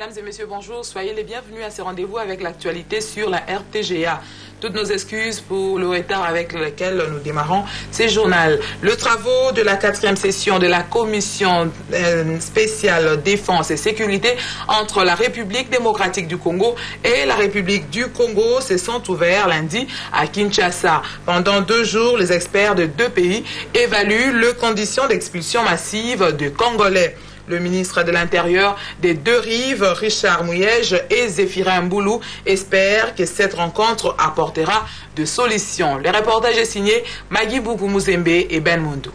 Mesdames et messieurs, bonjour. Soyez les bienvenus à ce rendez-vous avec l'actualité sur la RTGA. Toutes nos excuses pour le retard avec lequel nous démarrons ces journaux. Le travaux de la 4e session de la commission spéciale défense et sécurité entre la République démocratique du Congo et la République du Congo se sont ouverts lundi à Kinshasa. Pendant 2 jours, les experts de 2 pays évaluent les conditions d'expulsion massive de Congolais. Le ministre de l'Intérieur des 2 rives, Richard Mouyège et Zéphirin Mboulou, espèrent que cette rencontre apportera de solutions. Le reportage est signé Magui Bougou-Mouzembe et Ben Moundou.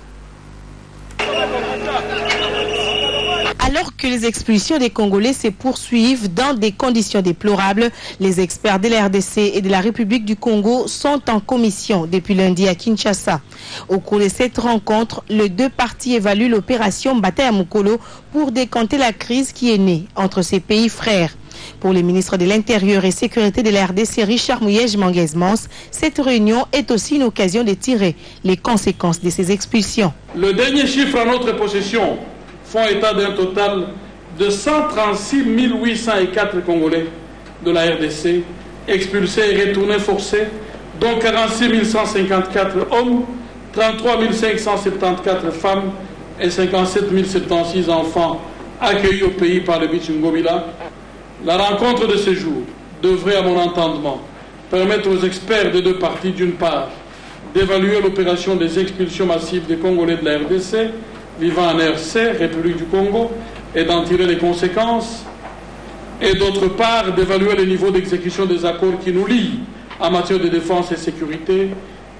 Alors que les expulsions des Congolais se poursuivent dans des conditions déplorables, les experts de la RDC et de la République du Congo sont en commission depuis lundi à Kinshasa. Au cours de cette rencontre, les 2 parties évaluent l'opération Bataille à Mukolo pour décanter la crise qui est née entre ces pays frères. Pour le ministre de l'Intérieur et Sécurité de la RDC, Richard Mouyège-Manguez-Mans, cette réunion est aussi une occasion de tirer les conséquences de ces expulsions. Le dernier chiffre à notre possession font état d'un total de 136 804 Congolais de la RDC expulsés et retournés forcés, dont 46 154 hommes, 33 574 femmes et 57 076 enfants accueillis au pays par le Bichungobila. La rencontre de ce jour devrait, à mon entendement, permettre aux experts des 2 parties, d'une part, d'évaluer l'opération des expulsions massives des Congolais de la RDC vivant en RC, République du Congo, et d'en tirer les conséquences, et d'autre part d'évaluer le niveau d'exécution des accords qui nous lient en matière de défense et sécurité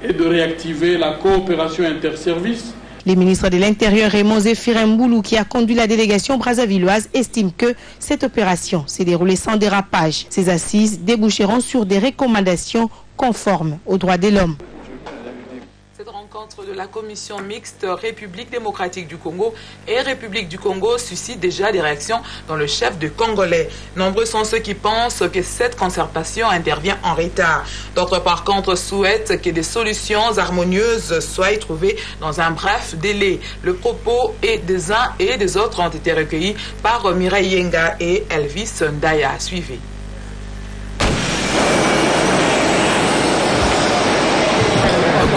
et de réactiver la coopération interservices. Le ministre de l'Intérieur, Raymond Zéphirin Mboulou, qui a conduit la délégation brazzavilloise, estime que cette opération s'est déroulée sans dérapage. Ces assises déboucheront sur des recommandations conformes aux droits de l'homme. Cette rencontre de la commission mixte République démocratique du Congo et République du Congo suscite déjà des réactions dans le chef de Congolais. Nombreux sont ceux qui pensent que cette concertation intervient en retard. D'autres, par contre, souhaitent que des solutions harmonieuses soient trouvées dans un bref délai. Le propos des uns et des autres ont été recueillis par Mireille Yenga et Elvis Ndaya. Suivez.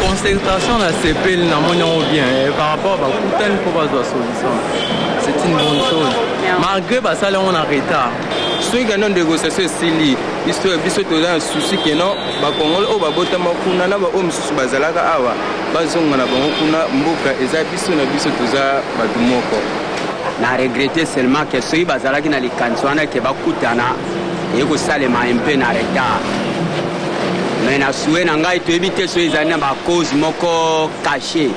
Concertation la CPL n'a pas bien par rapport à la solution. C'est une bonne chose. Malgré ça, on a retard. Ceux qui ont négocié CELI, ils sont un souci que non, Congolais au Babota Makuna, na Om Bazalaka Awa, Bazonga na Bangokuna, Mboka, Ezabiso na Biso Toza Badumoko. Na regretter seulement que ceux qui Bazalaki na likanzwana ke bakutana et que ça les m'a un peu na retard. Mais na souhait na ngai to éviter ceux ils na ba cause moko caché.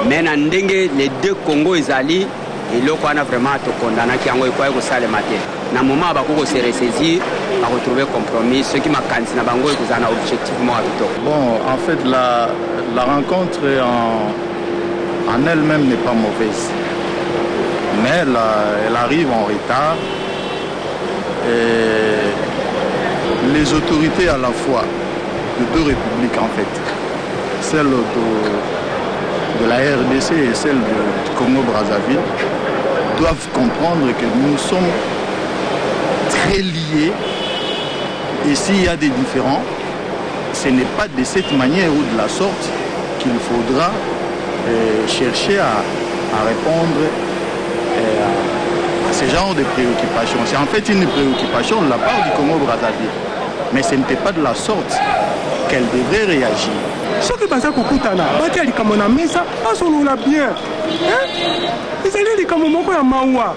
Mais na ndenge les 2 Congo ezali et loko ana vraiment to condamner ki yango ikoya ko sale matin. Na moment ba ko se ressaisir, ba retrouver compromis ceux qui makanisi na bango ekozana objectivement avec. Bon, en fait la rencontre en elle-même n'est pas mauvaise. Mais elle arrive en retard. Et les autorités à la fois de 2 républiques en fait, celle de la RDC et celle du Congo-Brazzaville, doivent comprendre que nous sommes très liés et s'il y a des différends, ce n'est pas de cette manière ou de la sorte qu'il faudra chercher à répondre à ce genre de préoccupations. C'est en fait une préoccupation de la part du Congo-Brazzaville, mais ce n'était pas de la sorte qu'elle devrait réagir. Ce qui passe à Kokutana, Bati comme on a mis ça, on l'a bien. Ils allaient comme on m'a maoua.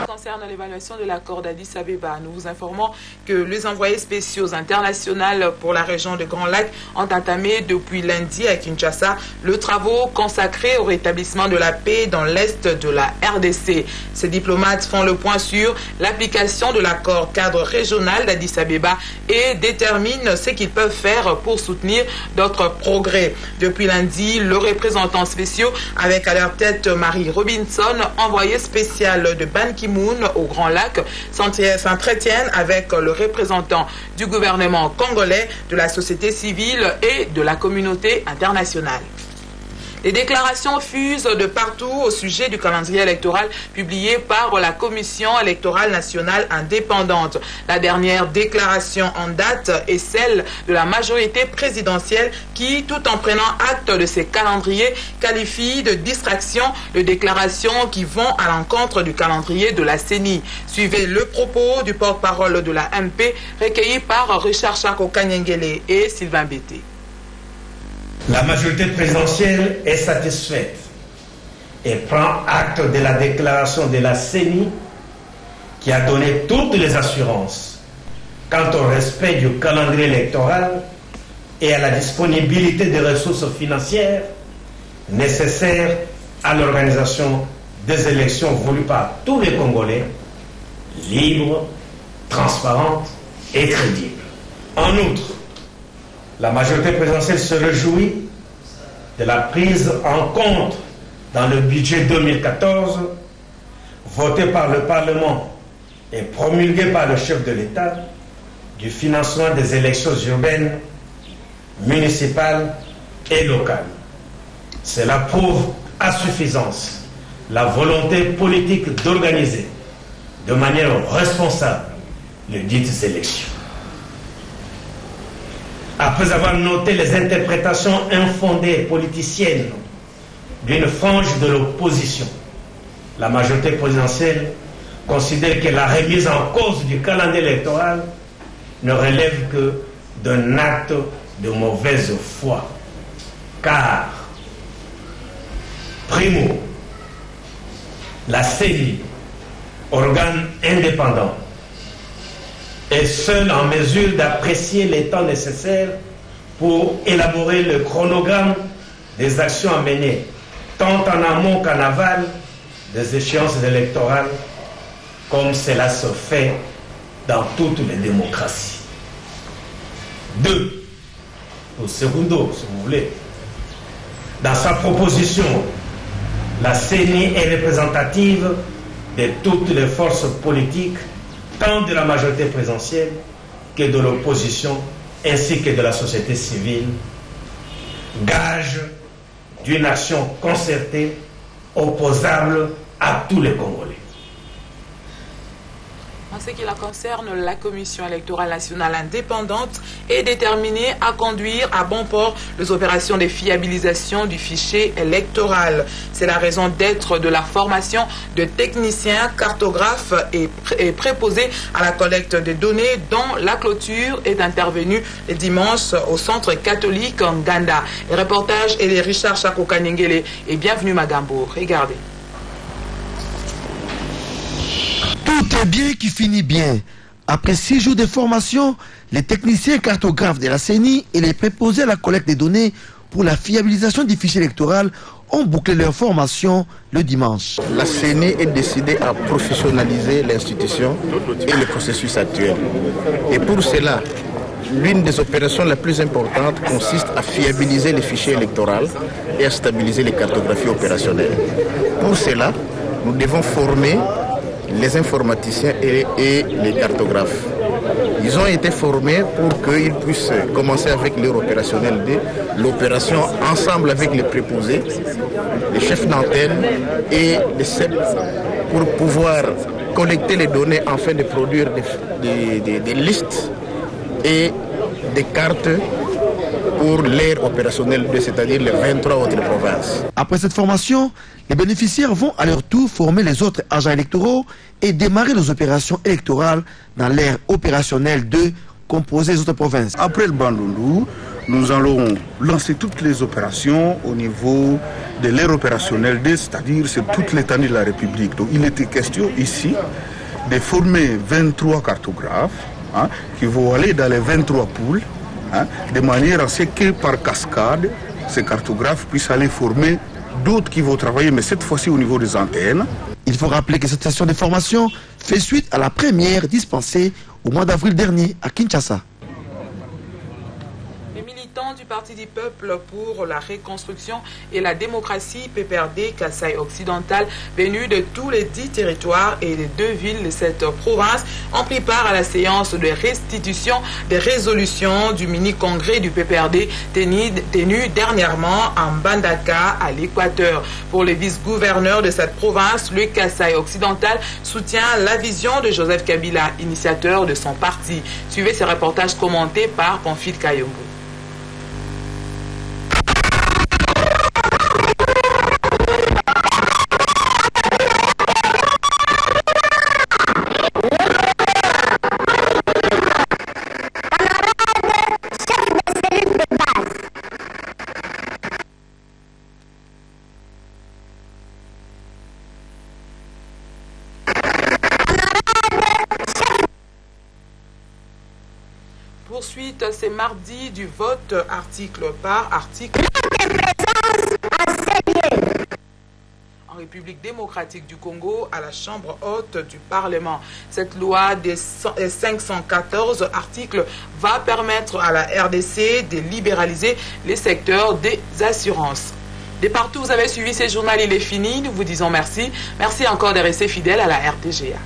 Concernant l'évaluation de l'accord d'Addis Abeba, nous vous informons que les envoyés spéciaux internationaux pour la région de Grand Lac ont entamé depuis lundi à Kinshasa le travaux consacré au rétablissement de la paix dans l'est de la RDC. Ces diplomates font le point sur l'application de l'accord cadre régional d'Addis Abeba et déterminent ce qu'ils peuvent faire pour soutenir d'autres progrès. Depuis lundi, le représentant spécial avec à leur tête Marie Robinson, envoyé spécial de Ban Ki-moon au Grand Lac, s'entretiennent avec le représentant du gouvernement congolais, de la société civile et de la communauté internationale. Les déclarations fusent de partout au sujet du calendrier électoral publié par la Commission électorale nationale indépendante. La dernière déclaration en date est celle de la majorité présidentielle qui, tout en prenant acte de ces calendriers, qualifie de distraction de déclarations qui vont à l'encontre du calendrier de la CENI. Suivez le propos du porte-parole de la MP recueilli par Richard Chako Kanyengele et Sylvain Bété. La majorité présidentielle est satisfaite et prend acte de la déclaration de la CENI qui a donné toutes les assurances quant au respect du calendrier électoral et à la disponibilité des ressources financières nécessaires à l'organisation des élections voulues par tous les Congolais, libres, transparentes et crédibles. En outre, la majorité présidentielle se réjouit de la prise en compte dans le budget 2014 voté par le Parlement et promulgué par le chef de l'État du financement des élections urbaines, municipales et locales. Cela prouve à suffisance la volonté politique d'organiser de manière responsable les dites élections. Après avoir noté les interprétations infondées politiciennes d'une frange de l'opposition, la majorité présidentielle considère que la remise en cause du calendrier électoral ne relève que d'un acte de mauvaise foi. Car, primo, la CENI, organe indépendant, est seul en mesure d'apprécier les temps nécessaires pour élaborer le chronogramme des actions à mener, tant en amont qu'en aval des échéances électorales, comme cela se fait dans toutes les démocraties. 2. Au secondo, si vous voulez, dans sa proposition, la CENI est représentative de toutes les forces politiques, tant de la majorité présidentielle que de l'opposition, ainsi que de la société civile, gage d'une action concertée opposable à tous les Congolais. En ce qui la concerne, la Commission électorale nationale indépendante est déterminée à conduire à bon port les opérations de fiabilisation du fichier électoral. C'est la raison d'être de la formation de techniciens, cartographes et préposés à la collecte des données dont la clôture est intervenue le dimanche au centre catholique en Nganda. Le reportage est de Richard Chako Kanyengele et bienvenue Magambo. Regardez. Tout est bien qui finit bien. Après 6 jours de formation, les techniciens cartographes de la CENI et les préposés à la collecte des données pour la fiabilisation du fichier électoral ont bouclé leur formation le dimanche. La CENI est décidée à professionnaliser l'institution et le processus actuel. Et pour cela, l'une des opérations les plus importantes consiste à fiabiliser les fichiers électoraux et à stabiliser les cartographies opérationnelles. Pour cela, nous devons former les informaticiens et les cartographes. Ils ont été formés pour qu'ils puissent commencer avec leur opérationnel de l'opération ensemble avec les préposés, les chefs d'antenne et les CEP pour pouvoir collecter les données afin de produire des listes et des cartes pour l'ère opérationnelle, c'est-à-dire les 23 autres provinces. Après cette formation, les bénéficiaires vont à leur tour former les autres agents électoraux et démarrer les opérations électorales dans l'ère opérationnelle de composer les autres provinces. Après le Bandundu, nous allons lancer toutes les opérations au niveau de l'ère opérationnelle, c'est-à-dire sur toute l'étendue de la République. Donc il était question ici de former 23 cartographes qui vont aller dans les 23 poules, de manière à ce que par cascade, ces cartographes puissent aller former d'autres qui vont travailler, mais cette fois-ci au niveau des antennes. Il faut rappeler que cette session de formation fait suite à la première dispensée au mois d'avril dernier à Kinshasa. militant du Parti du Peuple pour la Reconstruction et la Démocratie, PPRD, Kasaï occidental, venu de tous les 10 territoires et les 2 villes de cette province, ont pris part à la séance de restitution des résolutions du mini-congrès du PPRD tenu dernièrement en Bandaka, à l'Équateur. Pour le vice-gouverneur de cette province, le Kasaï occidental soutient la vision de Joseph Kabila, initiateur de son parti. Suivez ces reportages commentés par Pamphile Kayombo. Poursuite, c'est mardi du vote article par article. En République démocratique du Congo, à la Chambre haute du Parlement. Cette loi des 514 articles va permettre à la RDC de libéraliser les secteurs des assurances. De partout, vous avez suivi ce journal, il est fini. Nous vous disons merci. Merci encore de rester fidèles à la RTGA.